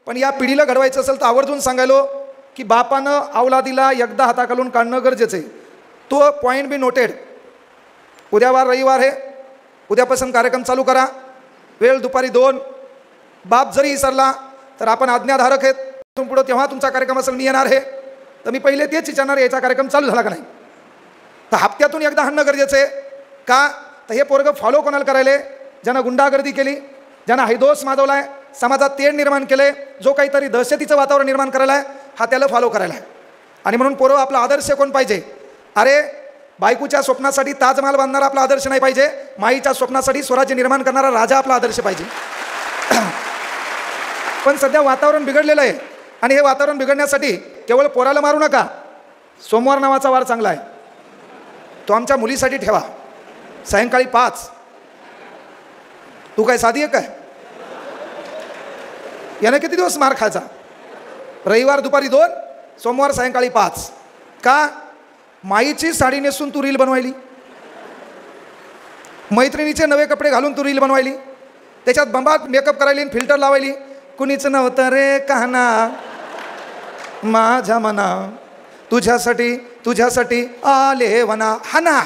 पण या पिढीला घडवायचं असेल तर आवर्जून सांगायलो की बापानं अवलादीला एकदा हाताखालून काढणं गरजेचं आहे. तो पॉईंट बी नोटेड. उद्यावार रविवार आहे, उद्यापासून कार्यक्रम चालू करा. वेळ दुपारी 2. बाप जरी विसरला तर आपण आज्ञाधारक आहेत. तुम पुढं तेव्हा तुमचा कार्यक्रम असेल मी येणार आहे तर मी पहिले तेच विचारणार याचा कार्यक्रम चालू झाला का नाही. तर हप्त्यातून एकदा हाणणं गरजेचं आहे. का तर हे पोरगं फॉलो कोणाला करायले, ज्यानं गुंडागर्दी केली, ज्यानं हैदोस माजवला आहे, समाजात तेढ निर्माण केले, जो काहीतरी दहशतीचं वातावरण निर्माण करायला आहे, हा त्याला फॉलो करायला आहे. आणि म्हणून पोरं आपला आदर्श कोण पाहिजे. अरे बायकोच्या स्वप्नासाठी ताजमहाल बांधणारा आपला आदर्श नाही पाहिजे. माईच्या स्वप्नासाठी स्वराज्य निर्माण करणारा राजा आपला आदर्श पाहिजे. पण सध्या वातावरण बिघडलेलं आहे आणि हे वातावरण बिघडण्यासाठी केवळ पोराला मारू नका. सोमवार नावाचा वार चांगला आहे, तो आमच्या मुलीसाठी ठेवा. सायंकाळी 5. तू काय साधी आहे काय? यानं किती दिवस मार खायचा? रविवार दुपारी 2, सोमवार सायंकाळी 5. का? माईची साडी नेसून तू रील बनवायली, मैत्रिणीचे नवे कपडे घालून तू रील बनवायली, त्याच्यात बंबात मेकअप करायली, फिल्टर लावायली. कुणीच नव्हतं रे कहना माझ्या मना, तुझ्यासाठी तुझ्यासाठी आले वना. हा ना.